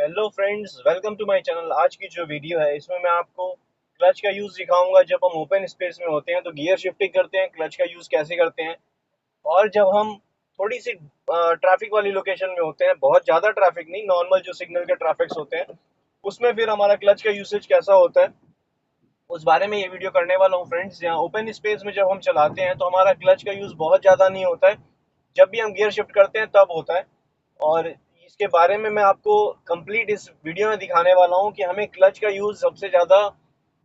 Hello friends, welcome to my channel. आज की जो वीडियो है इसमें मैं आपको क्लच का यूज़ दिखाऊंगा। जब हम ओपन स्पेस में होते हैं तो गियर शिफ्टिंग करते हैं, क्लच का यूज़ कैसे करते हैं। और जब हम थोड़ी सी ट्रैफिक वाली लोकेशन में होते हैं, बहुत ज़्यादा ट्रैफिक नहीं, नॉर्मल जो सिग्नल के ट्रैफिक्स होते हैं, उसमें फिर हमारा क्लच का यूसेज कैसा होता है, उस बारे में ये वीडियो करने वाला हूँ फ्रेंड्स। यहाँ ओपन स्पेस में जब हम चलाते हैं तो हमारा क्लच का यूज़ बहुत ज़्यादा नहीं होता है। जब भी हम गियर शिफ्ट करते हैं तब होता है। और इसके बारे में मैं आपको कंप्लीट इस वीडियो में दिखाने वाला हूँ कि हमें क्लच का यूज़ सबसे ज़्यादा,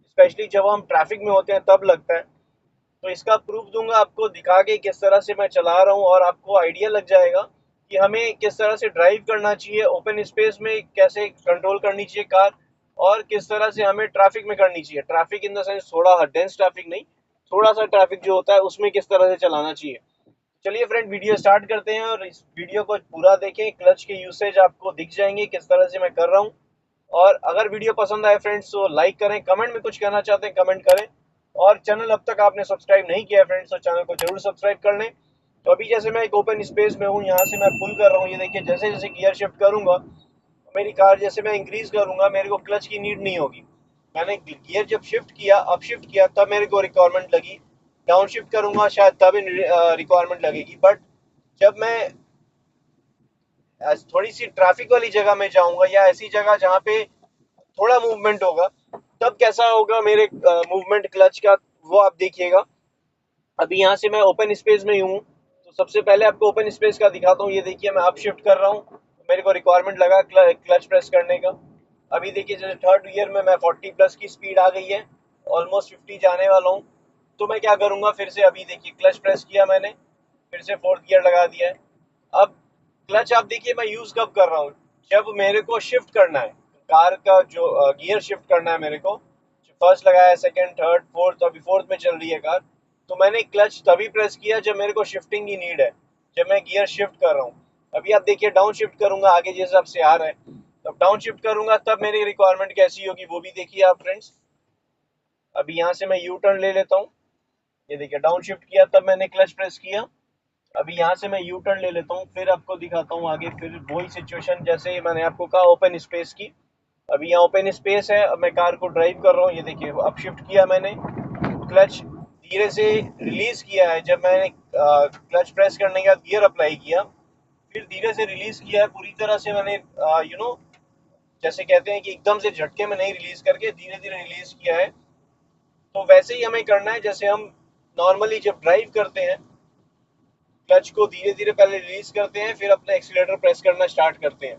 स्पेशली जब हम ट्रैफिक में होते हैं तब लगता है। तो इसका प्रूफ दूंगा आपको, दिखा के किस तरह से मैं चला रहा हूँ, और आपको आइडिया लग जाएगा कि हमें किस तरह से ड्राइव करना चाहिए ओपन स्पेस में, कैसे कंट्रोल करनी चाहिए कार, और किस तरह से हमें ट्रैफिक में करनी चाहिए। ट्रैफिक इन द सेंस थोड़ा डेंस ट्रैफिक नहीं, थोड़ा सा ट्रैफिक जो होता है उसमें किस तरह से चलाना चाहिए। चलिए फ्रेंड, वीडियो स्टार्ट करते हैं और इस वीडियो को पूरा देखें। क्लच के यूसेज आपको दिख जाएंगे किस तरह से मैं कर रहा हूँ। और अगर वीडियो पसंद आए फ्रेंड्स तो लाइक करें, कमेंट में कुछ कहना चाहते हैं कमेंट करें, और चैनल अब तक आपने सब्सक्राइब नहीं किया है फ्रेंड्स तो चैनल को जरूर सब्सक्राइब कर लें। तो अभी जैसे मैं एक ओपन स्पेस में हूँ, यहाँ से मैं पुल कर रहा हूँ, ये देखिए जैसे जैसे गियर शिफ्ट करूंगा मेरी कार, जैसे मैं इंक्रीज करूंगा मेरे को क्लच की नीड नहीं होगी। मैंने गियर जब शिफ्ट किया, अप शिफ्ट किया, तब मेरे को रिक्वायरमेंट लगी। डाउन शिफ्ट करूंगा शायद तब रिक्वायरमेंट लगेगी। बट जब मैं थोड़ी सी ट्रैफिक वाली जगह में जाऊंगा या ऐसी जगह जहाँ पे थोड़ा मूवमेंट होगा, तब कैसा होगा मेरे मूवमेंट क्लच का, वो आप देखिएगा। अभी यहाँ से मैं ओपन स्पेस में ही हूँ, तो सबसे पहले आपको ओपन स्पेस का दिखाता हूँ। ये देखिए मैं अप शिफ्ट कर रहा हूँ, तो मेरे को रिक्वायरमेंट लगा क्लच प्रेस करने का। अभी देखिए जैसे थर्ड गियर में मैं 40 प्लस की स्पीड आ गई है, ऑलमोस्ट 50 जाने वाला हूँ। तो मैं क्या करूँगा, फिर से अभी देखिए क्लच प्रेस किया मैंने, फिर से फोर्थ गियर लगा दिया है। अब क्लच आप देखिए मैं यूज़ कब कर रहा हूँ, जब मेरे को शिफ्ट करना है कार का, जो गियर शिफ्ट करना है मेरे को। फर्स्ट लगाया, सेकंड, थर्ड, फोर्थ, अभी फोर्थ में चल रही है कार। तो मैंने क्लच तभी प्रेस किया जब मेरे को शिफ्टिंग की नीड है, जब मैं गियर शिफ्ट कर रहा हूँ। अभी आप देखिए डाउन शिफ्ट करूंगा, आगे जिस हिसाब से आ रहा है, तब डाउन शिफ्ट करूंगा तब मेरी रिक्वायरमेंट कैसी होगी वो भी देखिए आप फ्रेंड्स। अभी यहाँ से मैं यू टर्न ले लेता हूँ, ये देखिए डाउन शिफ्ट किया तब मैंने क्लच प्रेस किया। अभी यहाँ से मैं यू टर्न ले लेता हूँ, फिर आपको दिखाता हूँ आगे, फिर वही सिचुएशन जैसे मैंने आपको कहा ओपन स्पेस की। अभी यहाँ ओपन स्पेस है, अब मैं कार को ड्राइव कर रहा हूँ, ये देखिए अप शिफ्ट किया मैंने, क्लच धीरे से रिलीज किया है। जब मैंने क्लच प्रेस करने के बाद गियर अप्लाई किया, फिर धीरे से रिलीज किया है पूरी तरह से मैंने, जैसे कहते हैं कि एकदम से झटके में नहीं रिलीज करके धीरे धीरे रिलीज किया है। तो वैसे ही हमें करना है जैसे हम नॉर्मली जब ड्राइव करते हैं, क्लच को धीरे धीरे पहले रिलीज करते हैं, फिर अपना एक्सीलरेटर प्रेस करना स्टार्ट करते हैं।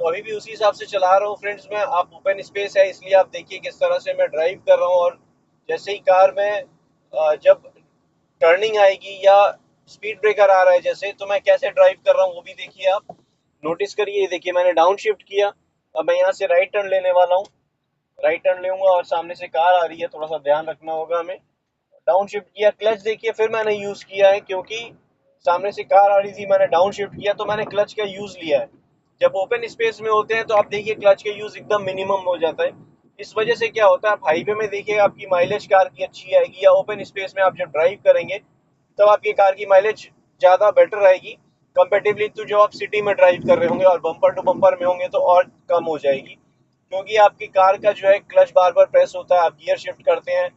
तो अभी भी उसी हिसाब से चला रहा हूँ फ्रेंड्स मैं। आप ओपन स्पेस है इसलिए आप देखिए किस तरह से मैं ड्राइव कर रहा हूँ। और जैसे ही कार में जब टर्निंग आएगी या स्पीड ब्रेकर आ रहा है जैसे, तो मैं कैसे ड्राइव कर रहा हूँ वो भी देखिए आप, नोटिस करिए। ये देखिए मैंने डाउन शिफ्ट किया, अब मैं यहाँ से राइट टर्न लेने वाला हूँ, राइट टर्न लूंगा और सामने से कार आ रही है, थोड़ा सा ध्यान रखना होगा हमें। डाउन शिफ्ट किया, क्लच देखिए फिर मैंने यूज किया है, क्योंकि सामने से कार आ रही थी, मैंने डाउन शिफ्ट किया तो मैंने क्लच का यूज लिया है। जब ओपन स्पेस में होते हैं तो आप देखिए क्लच का यूज एकदम मिनिमम हो जाता है। इस वजह से क्या होता है, आप हाईवे में देखिए आपकी माइलेज कार की अच्छी आएगी, या ओपन स्पेस में आप जब ड्राइव करेंगे तब आपकी कार की माइलेज ज़्यादा बेटर आएगी कंपेटिवली टू जो आप सिटी में ड्राइव कर रहे होंगे, और बम्पर टू बम्पर में होंगे तो और कम हो जाएगी। क्योंकि आपकी कार का जो है क्लच बार बार प्रेस होता है, आप गियर शिफ्ट करते हैं,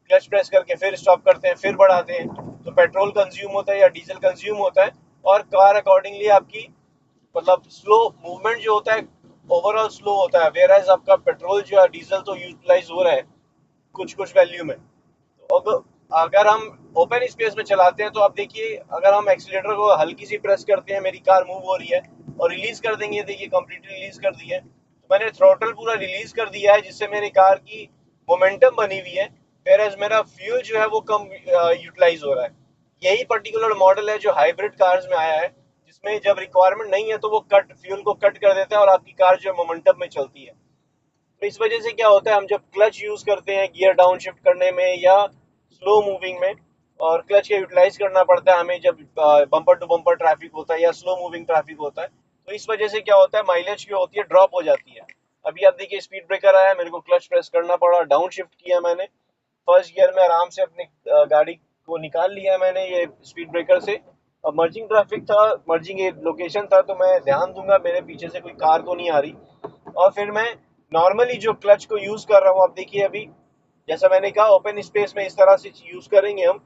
क्लच प्रेस करके फिर स्टॉप करते हैं, फिर बढ़ाते हैं, तो पेट्रोल कंज्यूम होता है या डीजल कंज्यूम होता है। और कार अकॉर्डिंगली आपकी, मतलब स्लो मूवमेंट जो होता है, ओवरऑल स्लो होता है। वेयर एज आपका पेट्रोल जो है, डीजल तो यूटिलाइज हो रहा है कुछ कुछ वैल्यू में। तो अब अगर हम ओपन स्पेस में चलाते हैं तो आप देखिए, अगर हम एक्सीलेटर को हल्की सी प्रेस करते हैं, मेरी कार मूव हो रही है, और रिलीज कर देंगे, देखिए कंप्लीटली रिलीज कर दी है, तो मैंने थ्रोटल पूरा रिलीज कर दिया है, जिससे मेरी कार की मोमेंटम बनी हुई है। फिर एज मेरा फ्यूल जो है वो कम यूटिलाइज हो रहा है। यही पर्टिकुलर मॉडल है जो हाइब्रिड कार्स में आया है, जिसमें जब रिक्वायरमेंट नहीं है तो वो कट फ्यूल को कट कर देता है और आपकी कार जो मोमेंटम में चलती है। तो इस वजह से क्या होता है, हम जब क्लच यूज करते हैं गियर डाउन शिफ्ट करने में या स्लो मूविंग में, और क्लच का यूटिलाइज करना पड़ता है हमें जब बम्पर टू बम्पर ट्रैफिक होता है या स्लो मूविंग ट्रैफिक होता है, तो इस वजह से क्या होता है, माइलेज जो होती है ड्रॉप हो जाती है। अभी आप देखिए स्पीड ब्रेकर आया, मेरे को क्लच प्रेस करना पड़ा, डाउन शिफ्ट किया मैंने, फर्स्ट गियर में आराम से अपनी गाड़ी को निकाल लिया मैंने ये स्पीड ब्रेकर से। मर्जिंग ट्रैफिक था, मर्जिंग लोकेशन था, तो मैं ध्यान दूंगा मेरे पीछे से कोई कार तो नहीं आ रही। और फिर मैं नॉर्मली जो क्लच को यूज कर रहा हूँ, आप देखिए अभी जैसा मैंने कहा ओपन स्पेस में इस तरह से यूज करेंगे हम।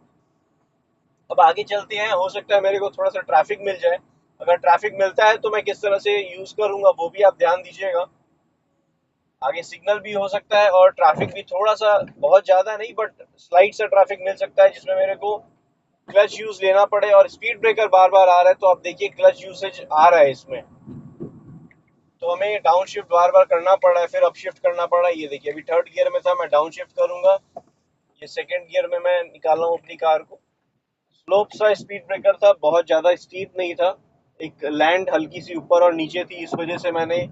अब आगे चलते हैं, हो सकता है मेरे को थोड़ा सा ट्रैफिक मिल जाए। अगर ट्रैफिक मिलता है तो मैं किस तरह से यूज करूंगा वो भी आप ध्यान दीजिएगा। आगे सिग्नल भी हो सकता है और ट्रैफिक भी थोड़ा सा, बहुत ज्यादा नहीं बट स्लाइट सा ट्रैफिक मिल सकता है, जिसमें मेरे को क्लच यूज लेना पड़े। और स्पीड ब्रेकर बार बार आ रहा है, तो आप देखिए क्लच यूसेज आ रहा है इसमें, तो हमें डाउन शिफ्ट बार बार करना पड़ रहा है, फिर अप शिफ्ट करना पड़ रहा है। ये देखिए अभी थर्ड गियर में था, मैं डाउन शिफ्ट करूंगा। ये सेकंड गियर में मैं निकाल रहा हूँ अपनी कार को। स्लोप सा स्पीड ब्रेकर था, बहुत ज्यादा स्टीप नहीं था, एक लैंड हल्की सी ऊपर और नीचे थी, इस वजह से मैंने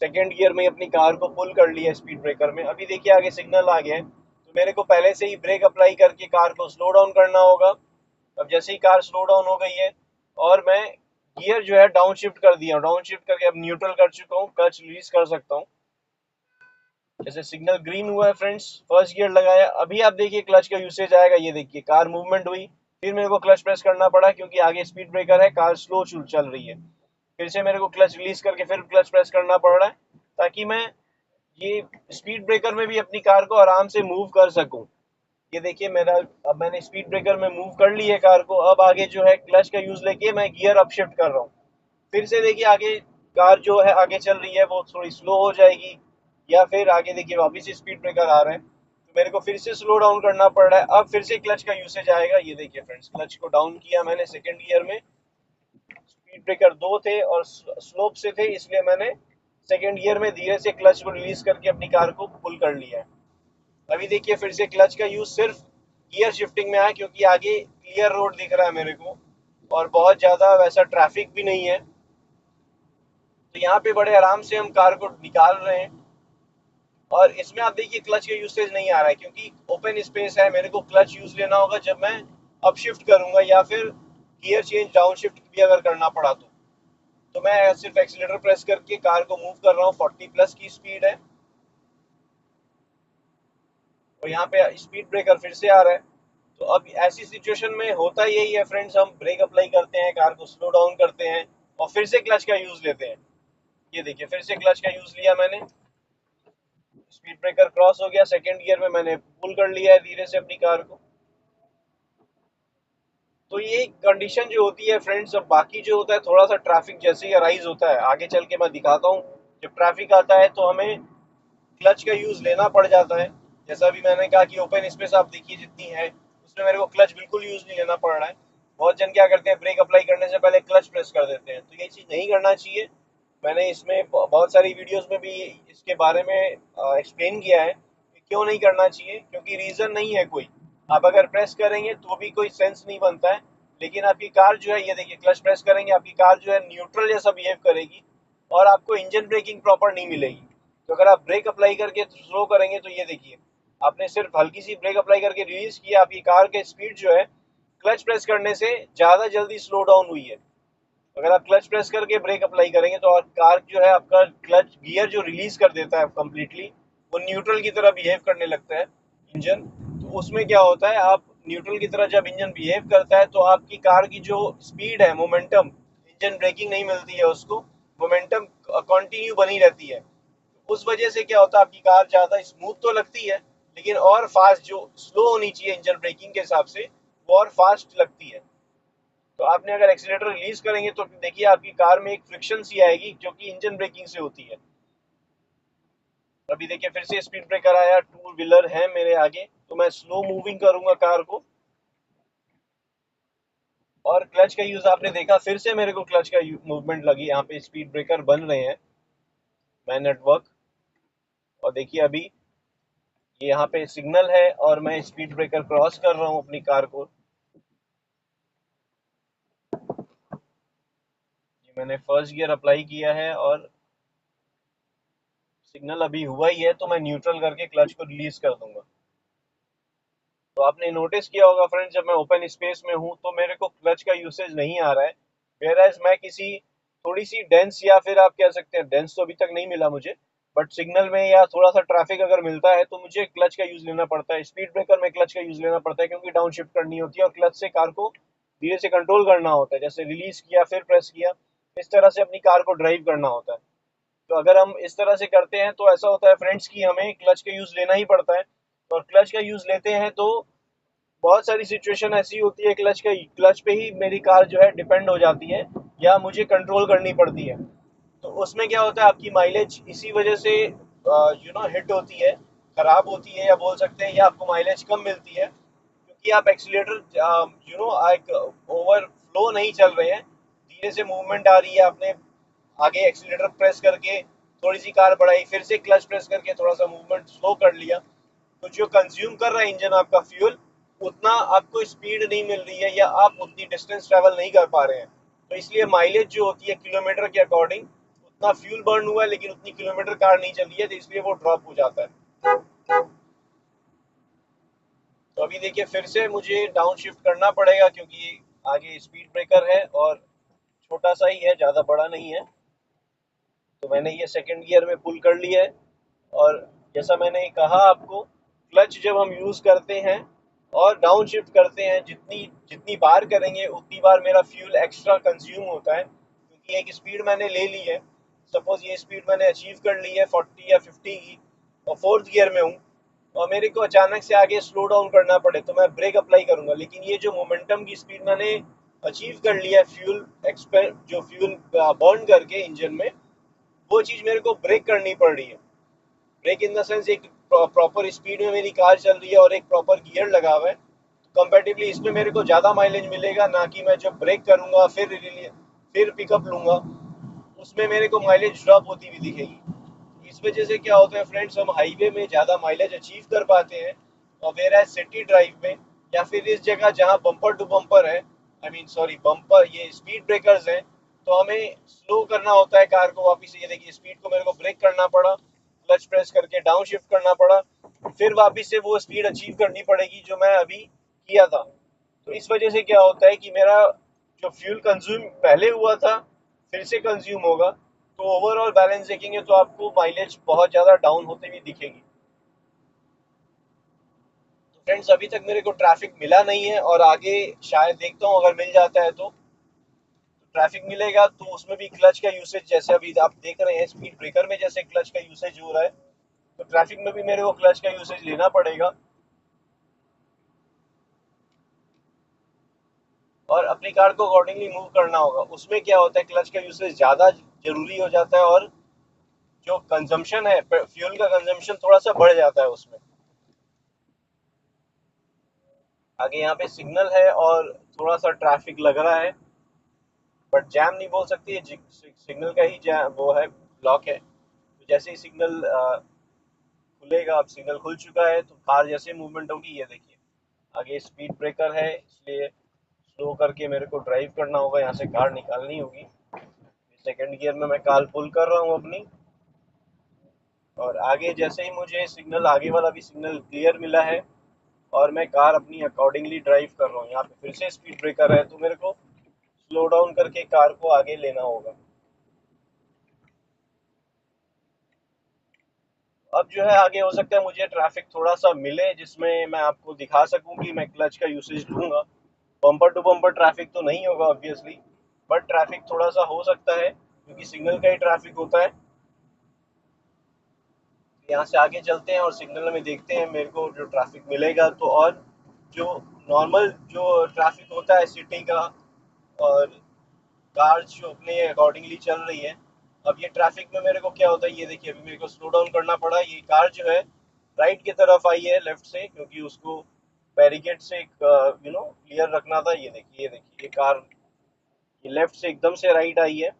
सेकंड गियर में अपनी कार को पुल कर लिया स्पीड ब्रेकर में। अभी देखिए आगे सिग्नल आ गया है, तो मेरे को पहले से ही ब्रेक अप्लाई करके कार को स्लो डाउन करना होगा। अब जैसे ही कार स्लो डाउन हो गई है और मैं गियर जो है डाउन शिफ्ट कर दिया, डाउन शिफ्ट करके अब न्यूट्रल कर चुका हूँ, क्लच रिलीज कर सकता हूँ। जैसे सिग्नल ग्रीन हुआ है फ्रेंड्स, फर्स्ट गियर लगाया, अभी आप देखिए क्लच का यूसेज आएगा। ये देखिए कार मूवमेंट हुई, फिर मेरे को क्लच प्रेस करना पड़ा क्योंकि आगे स्पीड ब्रेकर है, कार स्लो चल रही है। फिर से मेरे को क्लच रिलीज करके फिर क्लच प्रेस करना पड़ रहा है, ताकि मैं ये स्पीड ब्रेकर में भी अपनी कार को आराम से मूव कर सकूं। ये देखिए मेरा, अब मैंने स्पीड ब्रेकर में मूव कर ली है कार को। अब आगे जो है क्लच का यूज लेके मैं गियर अप शिफ्ट कर रहा हूँ। फिर से देखिए आगे कार जो है आगे चल रही है, वो थोड़ी स्लो हो जाएगी, या फिर आगे देखिए वापस स्पीड ब्रेकर आ रहे हैं, तो मेरे को फिर से स्लो डाउन करना पड़ रहा है। अब फिर से क्लच का यूसेज आएगा। ये देखिए फ्रेंड्स, क्लच को डाउन किया मैंने सेकंड गियर में, स्पीड ब्रेकर दो थे और स्लोप से थे, इसलिए मैंने सेकंड गियर में धीरे से क्लच को रिलीज करके अपनी कार को पुल कर लिया है। अभी देखिए फिर से क्लच का यूज सिर्फ गियर शिफ्टिंग में है, क्योंकि आगे क्लियर रोड दिख रहा है मेरे को और बहुत ज्यादा वैसा ट्रैफिक भी नहीं है, तो यहाँ पे बड़े आराम से हम कार को निकाल रहे हैं। और इसमें आप देखिए क्लच का यूसेज नहीं आ रहा है, क्योंकि ओपन स्पेस है, मेरे को क्लच यूज लेना होगा जब मैं अप शिफ्ट करूंगा या फिर गियर चेंज डाउन शिफ्ट भी अगर करना पड़ा तो मैं सिर्फ एक्सीलेटर प्रेस करके कार को मूव कर रहा हूँ। 40 प्लस की स्पीड है और यहाँ पे स्पीड ब्रेकर फिर से आ रहा है। तो अब ऐसी सिचुएशन में होता यही है फ्रेंड्स, हम ब्रेक अप्लाई करते हैं, कार को स्लो डाउन करते हैं और फिर से क्लच का यूज लेते हैं। ये देखिए फिर से क्लच का यूज लिया मैंने, स्पीड ब्रेकर क्रॉस हो गया, सेकंड गियर में मैंने पुल कर लिया है धीरे से अपनी कार को। तो ये कंडीशन जो होती है फ्रेंड्स, अब बाकी जो होता है थोड़ा सा ट्रैफिक जैसे ही अराइज होता है, आगे चल के मैं दिखाता हूँ, जब ट्रैफिक आता है तो हमें क्लच का यूज लेना पड़ जाता है। जैसा भी मैंने कहा कि ओपन स्पेस आप देखिए जितनी है, उसमें मेरे को क्लच बिल्कुल यूज नहीं लेना पड़ रहा है। बहुत जन क्या करते हैं, ब्रेक अप्लाई करने से पहले क्लच प्रेस कर देते हैं, तो ये चीज नहीं करना चाहिए। मैंने इसमें बहुत सारी वीडियोस में भी इसके बारे में एक्सप्लेन किया है कि क्यों नहीं करना चाहिए, क्योंकि रीजन नहीं है कोई। आप अगर प्रेस करेंगे तो भी कोई सेंस नहीं बनता है, लेकिन आपकी कार जो है, ये देखिए क्लच प्रेस करेंगे आपकी कार जो है न्यूट्रल जैसा बिहेव करेगी और आपको इंजन ब्रेकिंग प्रॉपर नहीं मिलेगी। तो अगर आप ब्रेक अप्लाई करके स्लो करेंगे तो ये देखिए, आपने सिर्फ हल्की सी ब्रेक अप्लाई करके रिलीज किया, आपकी कार के स्पीड जो है क्लच प्रेस करने से ज्यादा जल्दी स्लो डाउन हुई है। अगर आप क्लच प्रेस करके ब्रेक अप्लाई करेंगे तो कार जो है आपका क्लच गियर जो रिलीज कर देता है कंप्लीटली, वो न्यूट्रल की तरह बिहेव करने लगता है इंजन। तो उसमें क्या होता है, आप न्यूट्रल की तरह जब इंजन बिहेव करता है तो आपकी कार की जो स्पीड है, मोमेंटम, इंजन ब्रेकिंग नहीं मिलती है उसको, मोमेंटम कंटिन्यू बनी रहती है। उस वजह से क्या होता है, आपकी कार ज्यादा स्मूथ तो लगती है, लेकिन और फास्ट, जो स्लो होनी चाहिए इंजन ब्रेकिंग के हिसाब से, वो और फास्ट लगती है। तो आपने अगर एक्सीलेटर रिलीज करेंगे तो देखिए आपकी कार में एक फ्रिक्शन सी आएगी जो कि इंजन ब्रेकिंग से होती है। अभी देखिए फिर से स्पीड ब्रेकर आया, टू व्हीलर है मेरे आगे, तो मैं स्लो मूविंग करूंगा कार को। और क्लच का यूज आपने देखा, फिर से मेरे को क्लच का मूवमेंट लगी, यहाँ पे स्पीड ब्रेकर बन रहे हैं, मैं नेटवर्क। और देखिए अभी ये यहाँ पे सिग्नल है और मैं स्पीड ब्रेकर क्रॉस कर रहा हूँ अपनी कार को। ये मैंने फर्स्ट गियर अप्लाई किया है और सिग्नल अभी हुआ ही है, तो मैं न्यूट्रल करके क्लच को रिलीज कर दूंगा। तो आपने नोटिस किया होगा फ्रेंड्स, जब मैं ओपन स्पेस में हूं तो मेरे को क्लच का यूसेज नहीं आ रहा है, वेयरएज मैं किसी थोड़ी सी डेंस, या फिर आप कह सकते हैं डेंस तो अभी तक नहीं मिला मुझे, बट सिग्नल में या थोड़ा सा ट्रैफिक अगर मिलता है तो मुझे क्लच का यूज लेना पड़ता है, स्पीड ब्रेकर में क्लच का यूज लेना पड़ता है, क्योंकि डाउन शिफ्ट करनी होती है और क्लच से कार को धीरे से कंट्रोल करना होता है, जैसे रिलीज किया फिर प्रेस किया, इस तरह से अपनी कार को ड्राइव करना होता है। तो अगर हम इस तरह से करते हैं तो ऐसा होता है फ्रेंड्स कि हमें क्लच का यूज़ लेना ही पड़ता है। और क्लच का यूज़ लेते हैं तो बहुत सारी सिचुएशन ऐसी होती है, क्लच पे ही मेरी कार जो है डिपेंड हो जाती है या मुझे कंट्रोल करनी पड़ती है। तो उसमें क्या होता है, आपकी माइलेज इसी वजह से हिट होती है, खराब होती है, या बोल सकते हैं या आपको माइलेज कम मिलती है, क्योंकि आप एक्सीलेटर एक ओवर फ्लो नहीं चल रहे हैं, धीरे से मूवमेंट आ रही है, आपने आगे एक्सीलेटर प्रेस करके थोड़ी सी कार बढ़ाई, फिर से क्लच प्रेस करके थोड़ा सा मूवमेंट स्लो कर लिया, तो जो कंज्यूम कर रहा है इंजन आपका फ्यूल, उतना आपको स्पीड नहीं मिल रही है या आप उतनी डिस्टेंस ट्रेवल नहीं कर पा रहे हैं। तो इसलिए माइलेज जो होती है किलोमीटर के अकॉर्डिंग, उतना फ्यूल बर्न हुआ है लेकिन उतनी किलोमीटर कार नहीं चली है, तो इसलिए वो ड्रॉप हो जाता है। तो अभी देखिए फिर से मुझे डाउन शिफ्ट करना पड़ेगा, क्योंकि आगे स्पीड ब्रेकर है और छोटा सा ही है, ज़्यादा बड़ा नहीं है। तो मैंने ये सेकंड गियर में पुल कर लिया है। और जैसा मैंने कहा आपको, क्लच जब हम यूज़ करते हैं और डाउन शिफ्ट करते हैं, जितनी जितनी बार करेंगे उतनी बार मेरा फ्यूल एक्स्ट्रा कंज्यूम होता है, क्योंकि एक स्पीड मैंने ले ली है। सपोज ये स्पीड मैंने अचीव कर ली है 40 या 50 की, और फोर्थ गियर में हूँ, और मेरे को अचानक से आगे स्लो डाउन करना पड़े तो मैं ब्रेक अप्लाई करूंगा, लेकिन ये जो मोमेंटम की स्पीड मैंने अचीव कर लिया है फ्यूल बर्न करके इंजन में, वो चीज़ मेरे को ब्रेक करनी पड़ रही है। ब्रेक इन द सेंस, एक प्रॉपर स्पीड में मेरी कार चल रही है और एक प्रॉपर गियर लगा हुआ है, कंपैरेटिवली इसमें मेरे को ज़्यादा माइलेज मिलेगा, ना कि मैं जब ब्रेक करूंगा फिर पिकअप लूंगा, उसमें मेरे को माइलेज ड्रॉप होती हुई दिखेगी। इस वजह से क्या होता है फ्रेंड्स, हम हाईवे में ज़्यादा माइलेज अचीव कर पाते हैं, और मेरा सिटी ड्राइव में या फिर इस जगह जहाँ बम्पर टू बम्पर है, आई मीन सॉरी बम्पर, ये स्पीड ब्रेकर्स हैं, तो हमें स्लो करना होता है कार को वापस। ये देखिए स्पीड को मेरे को ब्रेक करना पड़ा, क्लच प्रेस करके डाउन शिफ्ट करना पड़ा, फिर वापस से वो स्पीड अचीव करनी पड़ेगी जो मैं अभी किया था। तो इस वजह से क्या होता है कि मेरा जो फ्यूल कंज्यूम पहले हुआ था फिर से कंज्यूम होगा, तो ओवरऑल बैलेंस देखेंगे तो आपको माइलेज बहुत ज़्यादा डाउन होते हुए दिखेगी। तो फ्रेंड्स अभी तक मेरे को ट्रैफिक मिला नहीं है, और आगे शायद देखता हूँ अगर मिल जाता है तो ट्रैफिक मिलेगा तो उसमें भी क्लच का यूसेज, जैसे अभी आप देख रहे हैं स्पीड ब्रेकर में जैसे क्लच का यूसेज हो रहा है, तो ट्रैफिक में भी मेरे को क्लच का यूसेज लेना पड़ेगा, और अपनी कार को अकॉर्डिंगली मूव करना होगा। उसमें क्या होता है, क्लच का यूसेज ज़्यादा जरूरी हो जाता है, और जो कंजम्पशन है फ्यूल का, कंजम्पशन थोड़ा सा बढ़ जाता है उसमें। आगे यहाँ पे सिग्नल है और थोड़ा सा ट्रैफिक लग रहा है, बट जैम नहीं बोल सकती है, सिग्नल का ही जैम वो है, ब्लॉक है। तो जैसे ही सिग्नल खुलेगा, अब सिग्नल खुल चुका है तो कार जैसे मूवमेंट होगी, ये देखिए आगे स्पीड ब्रेकर है, इसलिए स्लो करके मेरे को ड्राइव करना होगा, यहाँ से कार निकालनी होगी। सेकंड गियर में मैं कार पुल कर रहा हूँ अपनी, और आगे जैसे ही मुझे सिग्नल, आगे वाला भी सिग्नल क्लियर मिला है, और मैं कार अपनी अकॉर्डिंगली ड्राइव कर रहा हूँ। यहाँ पे फिर से स्पीड ब्रेकर है, तो मेरे को स्लो डाउन करके कार को आगे लेना होगा। अब जो है आगे हो सकता है मुझे ट्रैफिक थोड़ा सा मिले, जिसमें मैं आपको दिखा सकूं कि मैं क्लच का यूसेज लूंगा। बम्पर टू बम्पर ट्रैफिक तो नहीं होगा ऑब्वियसली, बट ट्रैफिक थोड़ा सा हो सकता है, क्योंकि सिग्नल का ही ट्रैफिक होता है। यहाँ से आगे चलते हैं और सिग्नल में देखते हैं मेरे को जो ट्रैफिक मिलेगा, तो और जो नॉर्मल जो ट्रैफिक होता है सिटी का, और कार जो अपने अकॉर्डिंगली चल रही है। अब ये ट्रैफिक में मेरे को क्या होता है, ये देखिए अभी मेरे को स्लो डाउन करना पड़ा, ये कार जो है राइट की तरफ आई है लेफ्ट से, क्योंकि उसको बैरिकेड से क्लियर रखना था। ये देखिए ये कार ये लेफ्ट से एकदम से राइट आई है।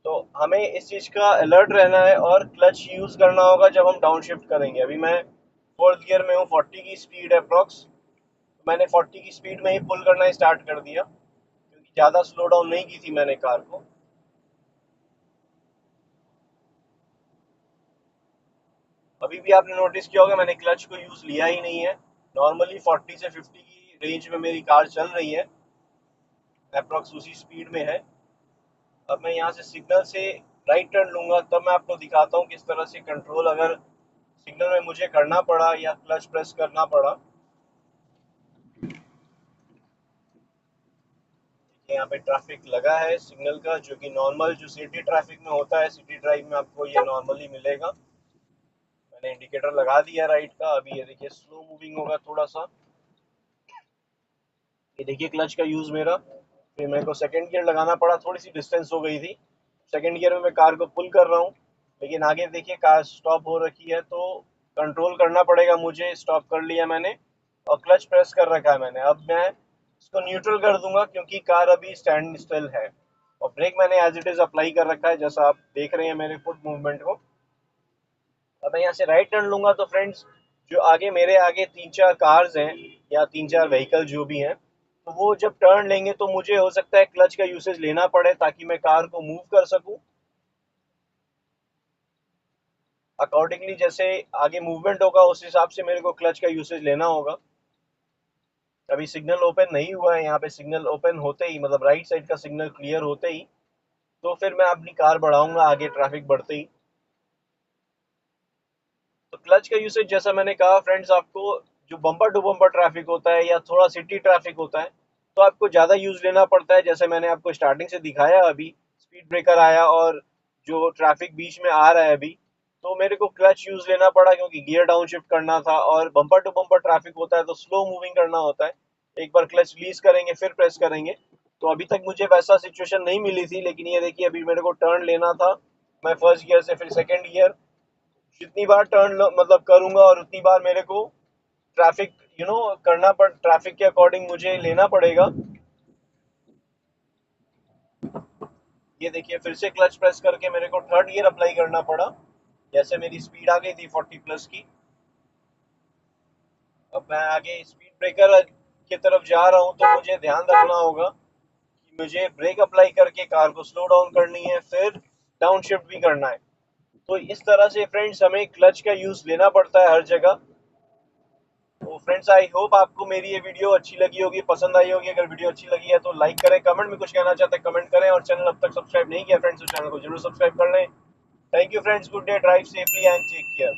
तो हमें इस चीज़ का अलर्ट रहना है और क्लच यूज़ करना होगा जब हम डाउन शिफ्ट करेंगे। अभी मैं फोर्थ गियर में हूँ, 40 की स्पीड है अप्रॉक्स, तो मैंने 40 की स्पीड में ही पुल करना स्टार्ट कर दिया, क्योंकि ज़्यादा स्लो डाउन नहीं की थी मैंने कार को। अभी भी आपने नोटिस किया होगा मैंने क्लच को यूज़ लिया ही नहीं है। नॉर्मली 40 से 50 की रेंज में मेरी कार चल रही है, अप्रॉक्स उसी स्पीड में है। अब मैं यहाँ से सिग्नल से राइट टर्न लूंगा, तब मैं आपको दिखाता हूँ किस तरह से कंट्रोल अगर सिग्नल में मुझे करना पड़ा या क्लच प्रेस करना पड़ा। यहाँ पे ट्रैफिक लगा है सिग्नल का, जो कि नॉर्मल जो सिटी ट्रैफिक में होता है, सिटी ड्राइव में आपको ये नॉर्मली मिलेगा। मैंने इंडिकेटर लगा दिया राइट का। अभी ये देखिए स्लो मूविंग होगा थोड़ा सा। ये देखिए क्लच का यूज मेरा। फिर मेरे को सेकंड गियर लगाना पड़ा, थोड़ी सी डिस्टेंस हो गई थी। सेकंड गियर में मैं कार को पुल कर रहा हूँ, लेकिन आगे देखिए कार स्टॉप हो रखी है, तो कंट्रोल करना पड़ेगा मुझे। स्टॉप कर लिया मैंने और क्लच प्रेस कर रखा है मैंने। अब मैं इसको न्यूट्रल कर दूंगा क्योंकि कार अभी स्टैंड स्टिल है। और ब्रेक मैंने एज इट इज अप्लाई कर रखा है, जैसा आप देख रहे हैं मेरे फुट मूवमेंट को। अब मैं यहाँ से राइट टर्न लूंगा तो फ्रेंड्स, जो आगे मेरे आगे तीन चार कार्स हैं या तीन चार व्हीकल जो भी हैं, तो वो जब टर्न लेंगे तो मुझे हो सकता है क्लच का यूसेज लेना पड़े ताकि मैं कार को मूव कर सकूं। अकॉर्डिंगली जैसे आगे मूवमेंट होगा उस हिसाब से मेरे को क्लच का यूसेज लेना होगा। अभी सिग्नल ओपन नहीं हुआ है, यहाँ पे सिग्नल ओपन होते ही, मतलब राइट साइड का सिग्नल क्लियर होते ही, तो फिर मैं अपनी कार बढ़ाऊंगा आगे ट्रैफिक बढ़ते ही। तो क्लच का यूसेज जैसा मैंने कहा फ्रेंड्स आपको, जो बम्पर टू बम्पर ट्रैफिक होता है या थोड़ा सिटी ट्रैफिक होता है, तो आपको ज़्यादा यूज लेना पड़ता है। जैसे मैंने आपको स्टार्टिंग से दिखाया, अभी स्पीड ब्रेकर आया और जो ट्रैफिक बीच में आ रहा है अभी, तो मेरे को क्लच यूज लेना पड़ा क्योंकि गियर डाउन शिफ्ट करना था। और बम्पर टू बम्पर ट्रैफिक होता है तो स्लो मूविंग करना होता है, एक बार क्लच रिलीज करेंगे फिर प्रेस करेंगे। तो अभी तक मुझे वैसा सिचुएशन नहीं मिली थी, लेकिन ये देखिए अभी मेरे को टर्न लेना था। मैं फर्स्ट गियर से फिर सेकेंड गियर, जितनी बार टर्न मतलब करूंगा और उतनी बार मेरे को ट्रैफिक करना पड़, ट्रैफिक के अकॉर्डिंग मुझे लेना पड़ेगा। ये देखिए फिर से क्लच प्रेस करके मेरे को थर्ड गियर अप्लाई करना पड़ा। जैसे मेरी स्पीड आ गई थी 40 प्लस की। अब मैं आगे स्पीड ब्रेकर की तरफ जा रहा हूँ, तो मुझे ध्यान रखना होगा कि मुझे ब्रेक अप्लाई करके कार को स्लो डाउन करनी है, फिर डाउन शिफ्ट भी करना है। तो इस तरह से फ्रेंड्स हमें क्लच का यूज लेना पड़ता है हर जगह। तो फ्रेंड्स आई होप आपको मेरी ये वीडियो अच्छी लगी होगी, पसंद आई होगी। अगर वीडियो अच्छी लगी है तो लाइक करें, कमेंट में कुछ कहना चाहते हैं कमेंट करें, और चैनल अब तक सब्सक्राइब नहीं किया फ्रेंड्स तो चैनल को जरूर सब्सक्राइब कर लें। Thank you friends, good day, drive safely and take care.